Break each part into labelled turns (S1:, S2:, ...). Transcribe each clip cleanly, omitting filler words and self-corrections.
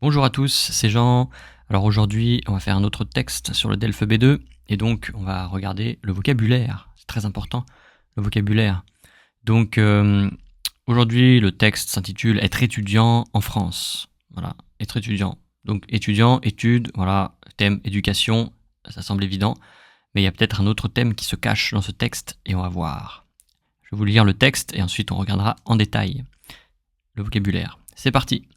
S1: Bonjour à tous, c'est Jean. Alors aujourd'hui, on va faire un autre texte sur le DELF B2 et donc on va regarder le vocabulaire. C'est très important, le vocabulaire. Donc aujourd'hui, le texte s'intitule Être étudiant en France. Voilà, être étudiant. Donc étudiant, études, voilà, thème éducation, ça semble évident, mais il y a peut-être un autre thème qui se cache dans ce texte et on va voir. Je vais vous lire le texte et ensuite on regardera en détail le vocabulaire. C'est parti.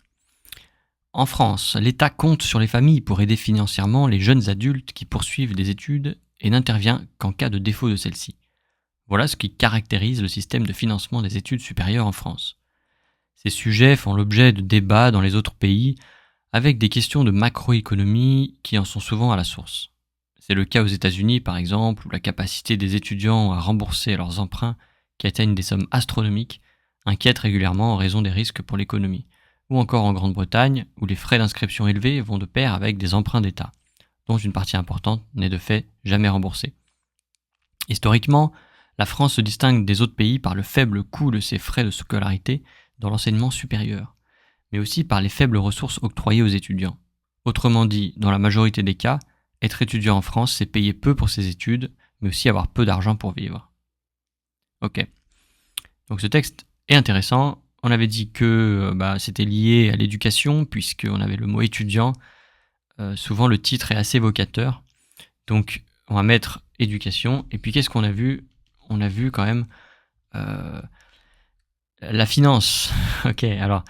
S1: En France, l'État compte sur les familles pour aider financièrement les jeunes adultes qui poursuivent des études et n'intervient qu'en cas de défaut de celles-ci. Voilà ce qui caractérise le système de financement des études supérieures en France. Ces sujets font l'objet de débats dans les autres pays, avec des questions de macroéconomie qui en sont souvent à la source. C'est le cas aux États-Unis par exemple, où la capacité des étudiants à rembourser leurs emprunts, qui atteignent des sommes astronomiques, inquiète régulièrement en raison des risques pour l'économie. Ou encore en Grande-Bretagne, où les frais d'inscription élevés vont de pair avec des emprunts d'État, dont une partie importante n'est de fait jamais remboursée. Historiquement, la France se distingue des autres pays par le faible coût de ses frais de scolarité dans l'enseignement supérieur, mais aussi par les faibles ressources octroyées aux étudiants. Autrement dit, dans la majorité des cas, être étudiant en France, c'est payer peu pour ses études, mais aussi avoir peu d'argent pour vivre. Ok. Donc ce texte est intéressant. On avait dit que c'était lié à l'éducation, puisqu'on avait le mot étudiant. Souvent, le titre est assez évocateur. Donc, on va mettre éducation. Et puis, qu'est-ce qu'on a vu? On a vu quand même la finance. Ok, alors,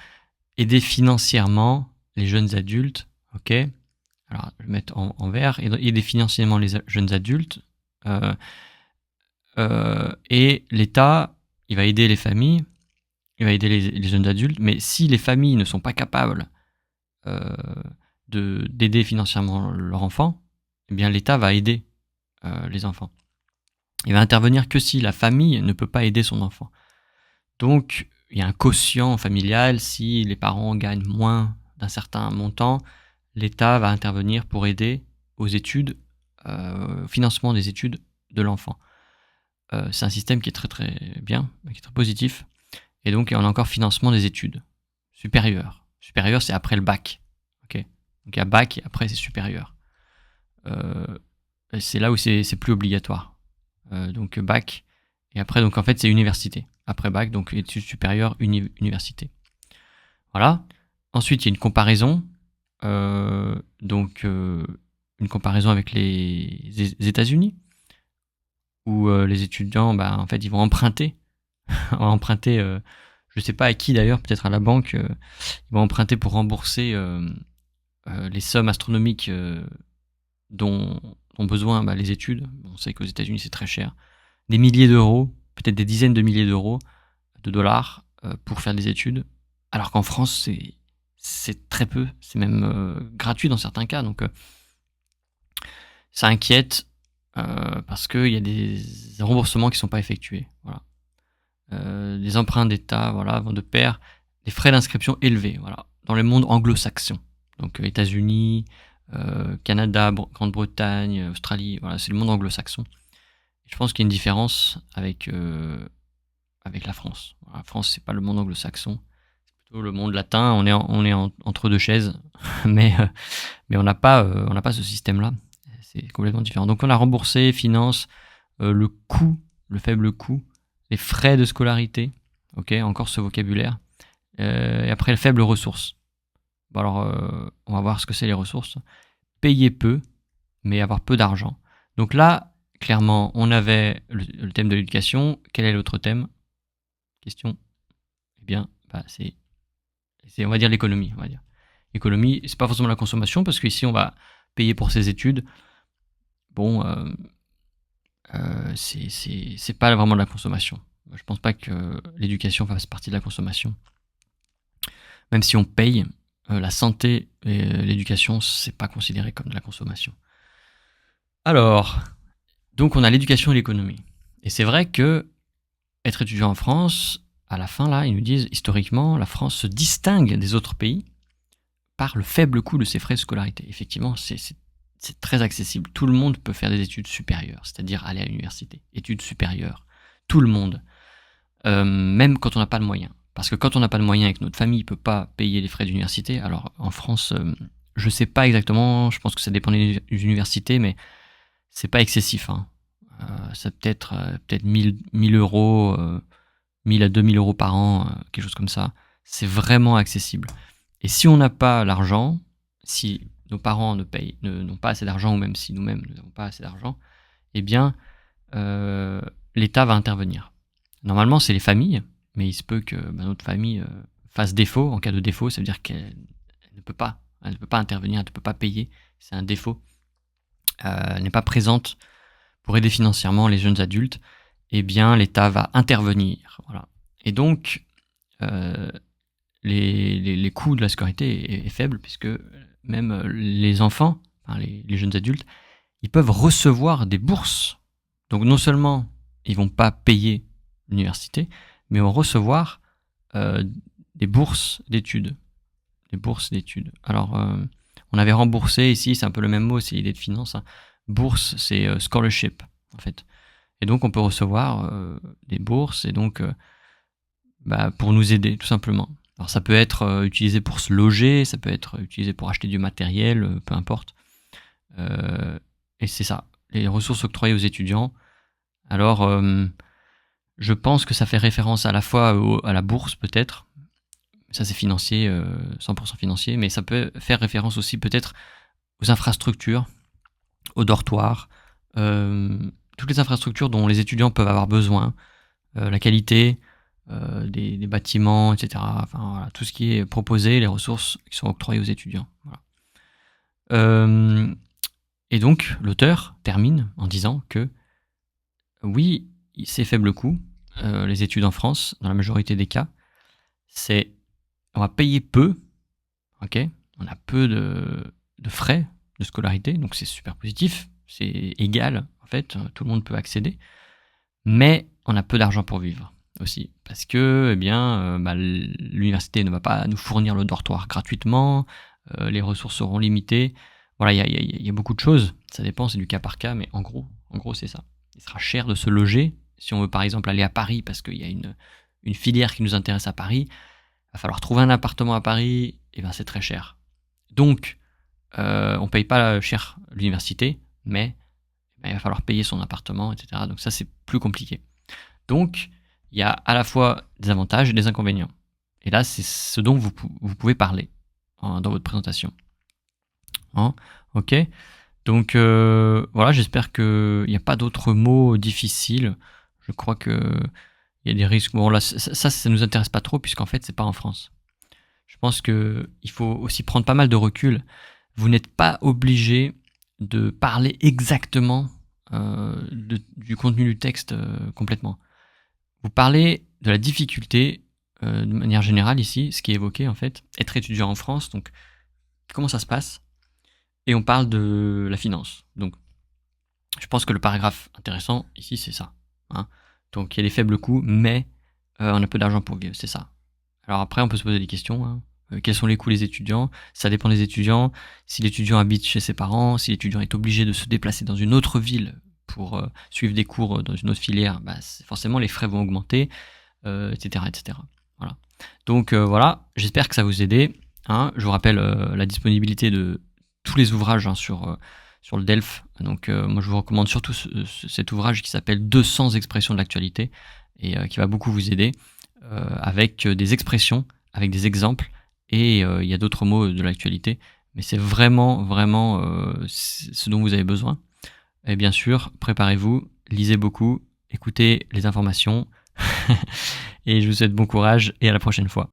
S1: aider financièrement les jeunes adultes. Ok, alors, je vais mettre en vert. Aider financièrement les jeunes adultes. Et l'État, il va aider les familles. Il va aider les jeunes adultes, mais si les familles ne sont pas capables d'aider financièrement leur enfant, eh bien l'État va aider les enfants. Il va intervenir que si la famille ne peut pas aider son enfant. Donc, il y a un quotient familial. Si les parents gagnent moins d'un certain montant, l'État va intervenir pour aider aux études, au financement des études de l'enfant. C'est un système qui est très très bien, qui est très positif. Et donc, on a encore financement des études supérieures. Supérieur, c'est après le bac. Okay, donc, il y a bac et après, c'est supérieur. C'est là où c'est plus obligatoire. Donc, bac. Et après, donc en fait, c'est université. Après bac, donc études supérieures, université. Voilà. Ensuite, il y a une comparaison. Une comparaison avec les États-Unis, où les étudiants, en fait, ils vont emprunter. Je sais pas à qui d'ailleurs, peut-être à la banque, ils vont emprunter pour rembourser les sommes astronomiques dont ont besoin les études. On sait qu'aux États-Unis c'est très cher. Des milliers d'euros, peut-être des dizaines de milliers d'euros, de dollars pour faire des études. Alors qu'en France c'est très peu, c'est même gratuit dans certains cas. Donc ça inquiète parce qu'il y a des remboursements qui ne sont pas effectués. Voilà. Les emprunts d'État vont de pair, les frais d'inscription élevés dans le monde anglo-saxon, donc États-Unis, Canada, Grande-Bretagne, Australie, c'est le monde anglo-saxon. Je pense qu'il y a une différence avec la France. La France, c'est pas le monde anglo-saxon, c'est plutôt le monde latin. On est entre deux chaises, mais on n'a pas ce système-là. C'est complètement différent. Donc on a remboursé, finance, le faible coût, les frais de scolarité, ok, encore ce vocabulaire, et après les faibles ressources. Bon alors, on va voir ce que c'est les ressources. Payer peu, mais avoir peu d'argent. Donc là, clairement, on avait le thème de l'éducation. Quel est l'autre thème? Question. Eh bien, c'est on va dire l'économie. On va dire l'économie, c'est pas forcément la consommation, parce qu'ici on va payer pour ses études. Bon, c'est pas vraiment de la consommation. Je pense pas que l'éducation fasse partie de la consommation. Même si on paye, la santé et l'éducation, c'est pas considéré comme de la consommation. Alors, donc on a l'éducation et l'économie. Et c'est vrai que être étudiant en France, à la fin là, ils nous disent historiquement, la France se distingue des autres pays par le faible coût de ses frais de scolarité. Effectivement, c'est très accessible. Tout le monde peut faire des études supérieures, c'est-à-dire aller à l'université. Études supérieures. Tout le monde. Même quand on n'a pas de moyens. Parce que quand on n'a pas de moyens et que notre famille ne peut pas payer les frais d'université, alors en France, je ne sais pas exactement, je pense que ça dépend des universités, mais c'est pas excessif. Hein. Ça peut être peut-être 1000 euros, 1000 à 2000 euros par an, quelque chose comme ça. C'est vraiment accessible. Et si on n'a pas l'argent, si nos parents n'ont pas assez d'argent, ou même si nous-mêmes n'avons pas assez d'argent, eh bien, l'État va intervenir. Normalement, c'est les familles, mais il se peut que notre famille fasse défaut. En cas de défaut, ça veut dire qu'elle ne peut pas intervenir, elle ne peut pas payer. C'est un défaut. Elle n'est pas présente pour aider financièrement les jeunes adultes. Eh bien, l'État va intervenir. Voilà. Et donc, les coûts de la scolarité est faible, puisque même les enfants, enfin les jeunes adultes, ils peuvent recevoir des bourses. Donc non seulement ils vont pas payer l'université, mais vont recevoir des bourses d'études. Des bourses d'études. Alors, on avait remboursé ici, c'est un peu le même mot, c'est l'idée de finance. Hein. Bourse, c'est scholarship, en fait. Et donc, on peut recevoir des bourses, et donc, pour nous aider, tout simplement. Alors, ça peut être utilisé pour se loger, ça peut être utilisé pour acheter du matériel, peu importe. Et c'est ça, les ressources octroyées aux étudiants. Alors, je pense que ça fait référence à la fois à la bourse, peut-être. Ça, c'est financier, 100% financier, mais ça peut faire référence aussi peut-être aux infrastructures, aux dortoirs, toutes les infrastructures dont les étudiants peuvent avoir besoin, la qualité des bâtiments, etc. Enfin, voilà, tout ce qui est proposé, les ressources qui sont octroyées aux étudiants. Voilà. Et donc, l'auteur termine en disant que oui, c'est faible coût, les études en France, dans la majorité des cas, on va payer peu, ok, on a peu de frais de scolarité, donc c'est super positif, c'est égal, en fait, tout le monde peut accéder, mais on a peu d'argent pour vivre aussi, parce que l'université ne va pas nous fournir le dortoir gratuitement, les ressources seront limitées, voilà, il y a beaucoup de choses, ça dépend, c'est du cas par cas, mais en gros c'est ça. Il sera cher de se loger, si on veut par exemple aller à Paris, parce qu'il y a une filière qui nous intéresse à Paris, il va falloir trouver un appartement à Paris, et c'est très cher. Donc, on paye pas cher l'université, mais il va falloir payer son appartement, etc. Donc ça, c'est plus compliqué. Donc, il y a à la fois des avantages et des inconvénients. Et là, c'est ce dont vous pouvez parler dans votre présentation. Hein, ok. Donc, voilà, j'espère qu'il n'y a pas d'autres mots difficiles. Je crois que il y a des risques. Bon, là, ça nous intéresse pas trop, puisqu'en fait, c'est pas en France. Je pense qu'il faut aussi prendre pas mal de recul. Vous n'êtes pas obligé de parler exactement du contenu du texte complètement. Vous parlez de la difficulté de manière générale ici, ce qui est évoqué en fait, être étudiant en France, donc comment ça se passe, et on parle de la finance. Donc, je pense que le paragraphe intéressant ici, c'est ça. Hein. Donc, il y a des faibles coûts, mais on a peu d'argent pour vivre, c'est ça. Alors après, on peut se poser des questions. Hein. Quels sont les coûts des étudiants? Ça dépend des étudiants. Si l'étudiant habite chez ses parents, si l'étudiant est obligé de se déplacer dans une autre ville pour suivre des cours dans une autre filière, forcément les frais vont augmenter, etc., etc. Voilà. Donc voilà, j'espère que ça vous a aidé. Hein. Je vous rappelle la disponibilité de tous les ouvrages sur le DELF. Donc moi je vous recommande surtout cet ouvrage qui s'appelle 200 expressions de l'actualité et qui va beaucoup vous aider avec des expressions, avec des exemples et il y a d'autres mots de l'actualité, mais c'est vraiment ce dont vous avez besoin. Et bien sûr, préparez-vous, lisez beaucoup, écoutez les informations et je vous souhaite bon courage et à la prochaine fois.